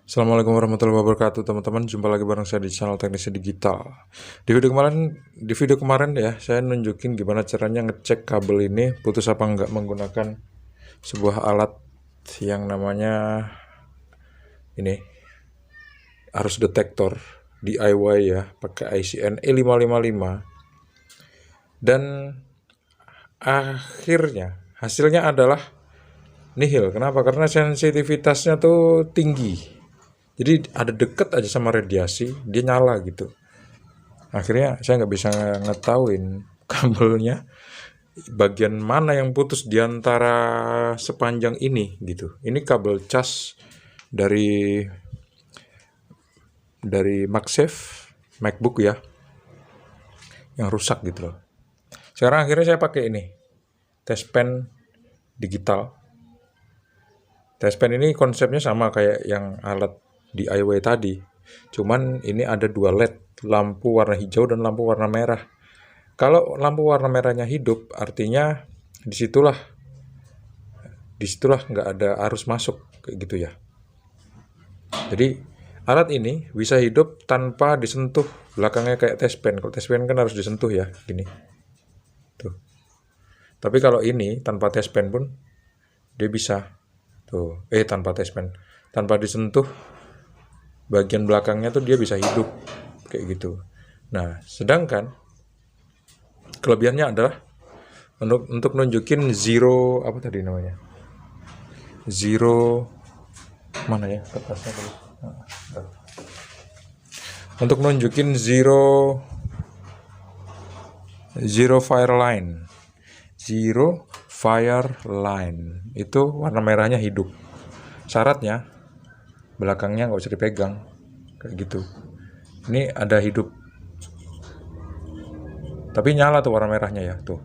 Assalamualaikum warahmatullahi wabarakatuh, teman-teman. Jumpa lagi bareng saya di channel Teknisi Digital. Di video kemarin ya, saya nunjukin gimana caranya ngecek kabel ini putus apa enggak menggunakan sebuah alat yang namanya ini arus detektor DIY ya, pakai ICN E555. Dan akhirnya hasilnya adalah nihil. Kenapa? Karena sensitivitasnya tuh tinggi. Jadi ada deket aja sama radiasi, dia nyala gitu. Akhirnya saya nggak bisa ngetahuin kabelnya bagian mana yang putus di antara sepanjang ini gitu. Ini kabel cas dari MagSafe MacBook ya, yang rusak gitu loh. Sekarang akhirnya saya pakai ini test pen digital. Test pen ini konsepnya sama kayak yang alat DIY tadi. Cuman ini ada dua LED, lampu warna hijau dan lampu warna merah. Kalau lampu warna merahnya hidup, artinya disitulah nggak ada arus masuk kayak gitu ya. Jadi alat ini bisa hidup tanpa disentuh belakangnya kayak test pen. Kalau test pen kan harus disentuh ya, gini. Tuh. Tapi kalau ini tanpa test pen pun dia bisa. Tuh, tanpa test pen, tanpa disentuh bagian belakangnya tuh dia bisa hidup kayak gitu. Nah, sedangkan kelebihannya adalah untuk nunjukin zero apa tadi namanya? Zero mana ya kertasnya tadi? Untuk nunjukin zero fire line. Zero fire line. Itu warna merahnya hidup. Syaratnya belakangnya nggak usah dipegang kayak gitu. Ini ada hidup, tapi nyala tuh warna merahnya ya, tuh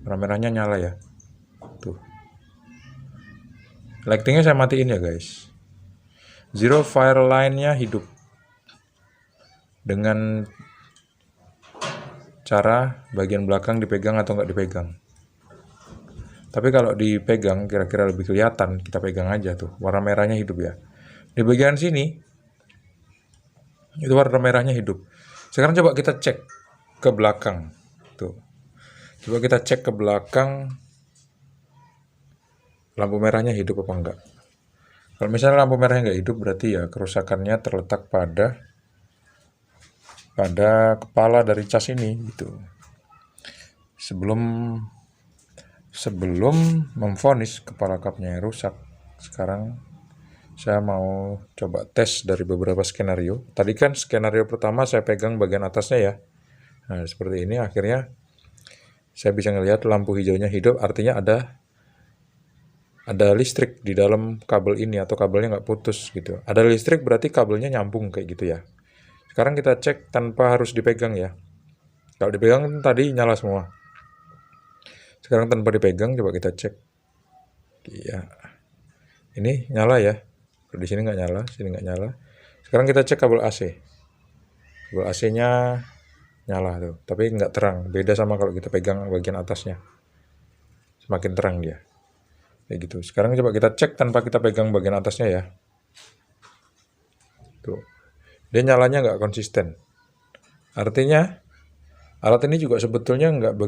warna merahnya nyala ya, tuh lightingnya saya matiin ya guys. Zero fire line nya hidup dengan cara bagian belakang dipegang atau nggak dipegang. Tapi kalau dipegang kira-kira lebih kelihatan, kita pegang aja tuh warna merahnya hidup ya. Di bagian sini itu warna merahnya hidup. Sekarang coba kita cek ke belakang. Tuh. Coba kita cek ke belakang, lampu merahnya hidup apa enggak. Kalau misalnya lampu merahnya nggak hidup, berarti ya kerusakannya terletak pada kepala dari cas ini gitu. Sebelum memvonis kepala kapnya yang rusak, sekarang saya mau coba tes dari beberapa skenario. Tadi kan skenario pertama saya pegang bagian atasnya ya. Nah, seperti ini akhirnya saya bisa ngelihat lampu hijaunya hidup, artinya ada listrik di dalam kabel ini atau kabelnya nggak putus gitu. Ada listrik berarti kabelnya nyambung kayak gitu ya. Sekarang kita cek tanpa harus dipegang ya. Kalau dipegang tadi nyala semua. Sekarang tanpa dipegang coba kita cek. Iya. Ini nyala ya. Kalau di sini nggak nyala, sini nggak nyala. Sekarang kita cek kabel AC. Kabel AC-nya nyala tuh, tapi nggak terang. Beda sama kalau kita pegang bagian atasnya. Semakin terang dia. Kayak gitu. Sekarang coba kita cek tanpa kita pegang bagian atasnya ya. Tuh. Dia nyalanya nggak konsisten. Artinya alat ini juga sebetulnya nggak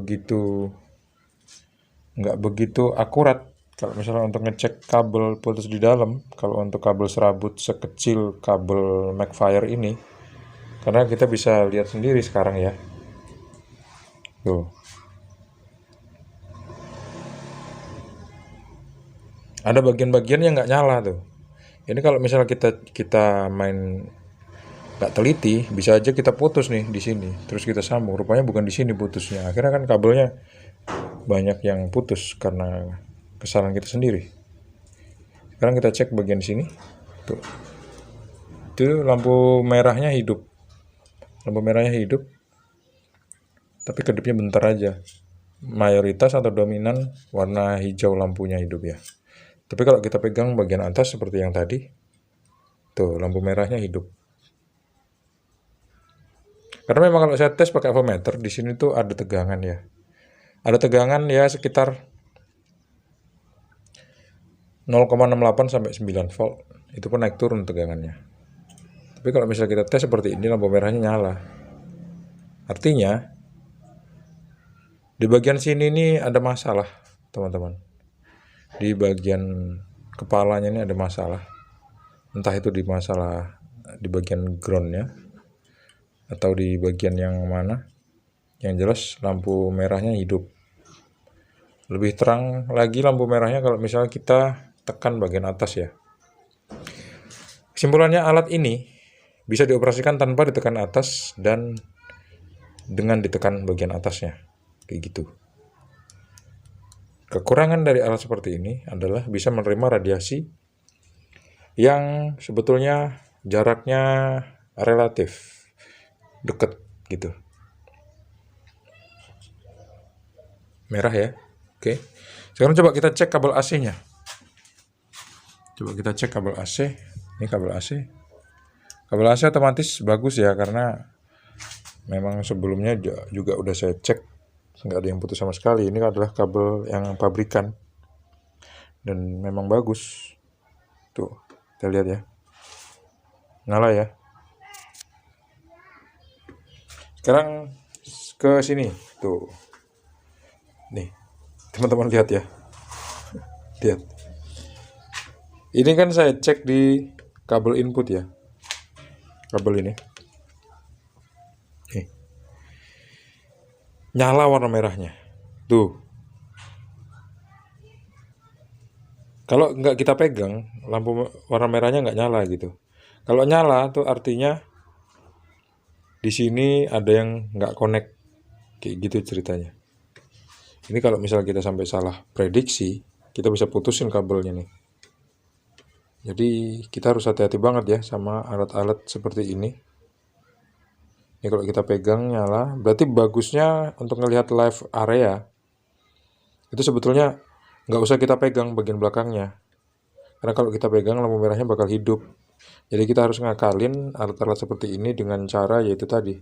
begitu akurat. Kalau misalnya untuk ngecek kabel putus di dalam, kalau untuk kabel serabut sekecil kabel MagFire ini, karena kita bisa lihat sendiri sekarang ya. Tuh. Ada bagian-bagian yang nggak nyala tuh. Ini kalau misalnya kita main nggak teliti, bisa aja kita putus nih di sini, terus kita sambung. Rupanya bukan di sini putusnya. Akhirnya kan kabelnya banyak yang putus karena kesalahan kita sendiri. Sekarang kita cek bagian sini. Tuh. Itu lampu merahnya hidup. Lampu merahnya hidup. Tapi kedipnya bentar aja. Mayoritas atau dominan warna hijau lampunya hidup ya. Tapi kalau kita pegang bagian atas seperti yang tadi, tuh lampu merahnya hidup. Karena memang kalau saya tes pakai avometer, di sini tuh ada tegangan ya. Ada tegangan ya sekitar 0,68 sampai 9 volt itu pun naik turun tegangannya. Tapi kalau misalnya kita tes seperti ini, lampu merahnya nyala. Artinya di bagian sini ini ada masalah, teman-teman. Di bagian kepalanya ini ada masalah. Entah itu di di bagian groundnya atau di bagian yang mana. Yang jelas lampu merahnya hidup. Lebih terang lagi lampu merahnya kalau misalnya kita tekan bagian atas ya. Kesimpulannya, alat ini bisa dioperasikan tanpa ditekan atas dan dengan ditekan bagian atasnya. Kayak gitu. Kekurangan dari alat seperti ini adalah bisa menerima radiasi yang sebetulnya jaraknya relatif dekat gitu. Merah ya. Oke. Sekarang coba kita cek kabel AC-nya. Coba kita cek kabel AC. Ini kabel AC. Kabel AC otomatis bagus ya, karena memang sebelumnya juga udah saya cek, nggak ada yang putus sama sekali. Ini adalah kabel yang pabrikan dan memang bagus. Tuh, kita lihat ya, nyala ya. Sekarang ke sini tuh, nih teman-teman lihat ya, lihat. Ini kan saya cek di kabel input ya, kabel ini. Nih, nyala warna merahnya. Tuh. Kalau nggak kita pegang, lampu warna merahnya nggak nyala gitu. Kalau nyala tuh artinya di sini ada yang nggak connect, kayak gitu ceritanya. Ini kalau misalnya kita sampai salah prediksi, kita bisa putusin kabelnya nih. Jadi kita harus hati-hati banget ya sama alat-alat seperti ini. Ini kalau kita pegang nyala, berarti bagusnya untuk ngelihat live area itu sebetulnya nggak usah kita pegang bagian belakangnya. Karena kalau kita pegang lampu merahnya bakal hidup. Jadi kita harus ngakalin alat-alat seperti ini dengan cara yaitu tadi.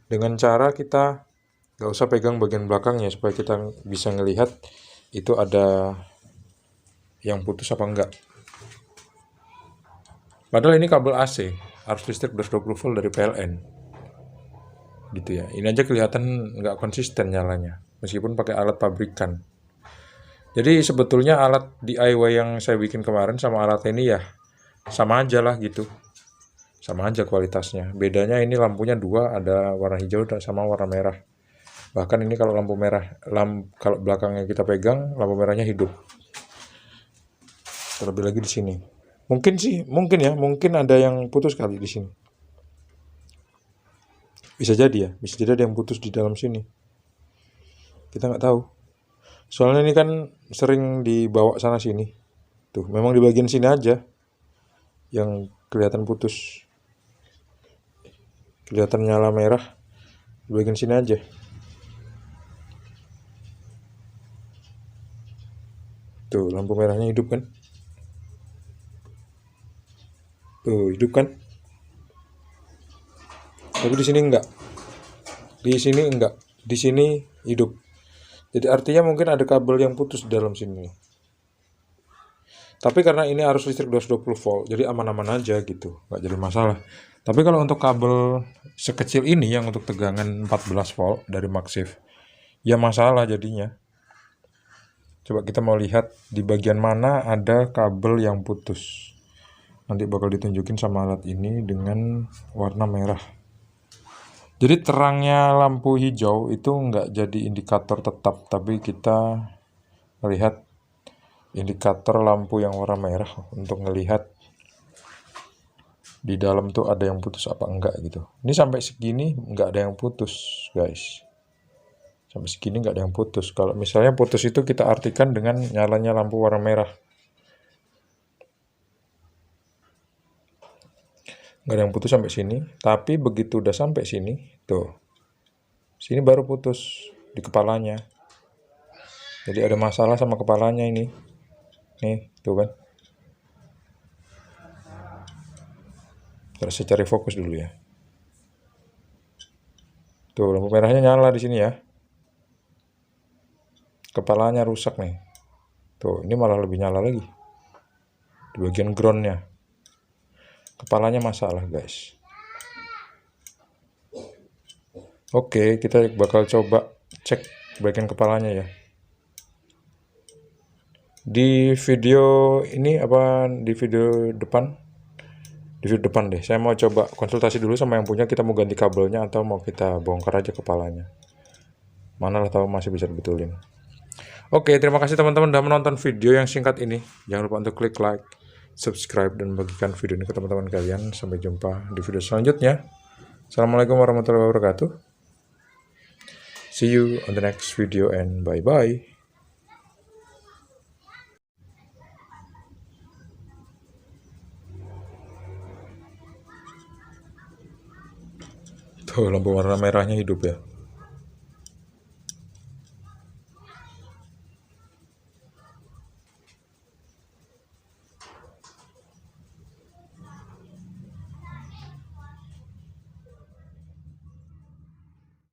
Dengan cara kita nggak usah pegang bagian belakangnya supaya kita bisa ngelihat itu ada yang putus apa enggak. Padahal ini kabel AC, arus listrik 220 volt dari PLN. Gitu ya. Ini aja kelihatan nggak konsisten nyalanya, meskipun pakai alat pabrikan. Jadi sebetulnya alat DIY yang saya bikin kemarin sama alat ini ya sama aja lah gitu. Sama aja kualitasnya. Bedanya ini lampunya dua, ada warna hijau sama warna merah. Bahkan ini kalau lampu merah, kalau belakangnya kita pegang, lampu merahnya hidup. Terlebih lagi di sini. Mungkin ada yang putus kali di sini. Bisa jadi ada yang putus di dalam sini. Kita nggak tahu. Soalnya ini kan sering dibawa sana sini. Tuh, memang di bagian sini aja yang kelihatan putus. Kelihatan nyala merah di bagian sini aja. Tuh, lampu merahnya hidup kan? Tuh, hidup kan? Tapi di sini enggak. Di sini enggak. Di sini hidup. Jadi artinya mungkin ada kabel yang putus di dalam sini. Tapi karena ini arus listrik 220 volt, jadi aman-aman aja gitu, nggak jadi masalah. Tapi kalau untuk kabel sekecil ini yang untuk tegangan 14 volt dari Maxxif, ya masalah jadinya. Coba kita mau lihat di bagian mana ada kabel yang putus. Nanti bakal ditunjukin sama alat ini dengan warna merah. Jadi terangnya lampu hijau itu nggak jadi indikator tetap, tapi kita melihat indikator lampu yang warna merah untuk ngelihat di dalam tuh ada yang putus apa enggak gitu. Ini sampai segini nggak ada yang putus guys. Sampai segini nggak ada yang putus. Kalau misalnya putus itu kita artikan dengan nyalanya lampu warna merah. Nggak ada yang putus sampai sini. Tapi begitu udah sampai sini, tuh. Sini baru putus di kepalanya. Jadi ada masalah sama kepalanya ini. Nih, tuh kan. Terus saya cari fokus dulu ya. Tuh, lampu merahnya nyala di sini ya. Kepalanya rusak nih. Tuh, ini malah lebih nyala lagi. Di bagian groundnya. Kepalanya masalah guys. Oke, kita bakal coba cek bagian kepalanya ya. Di video ini apa di video depan? Di video depan deh. Saya mau coba konsultasi dulu sama yang punya, kita mau ganti kabelnya atau mau kita bongkar aja kepalanya. Mana lah tahu masih bisa dibetulin. Oke, terima kasih teman-teman sudah menonton video yang singkat ini. Jangan lupa untuk klik like, subscribe, dan bagikan video ini ke teman-teman kalian. Sampai jumpa di video selanjutnya. Assalamualaikum warahmatullahi wabarakatuh. See you on the next video and bye-bye. Tuh lampu warna merahnya hidup ya.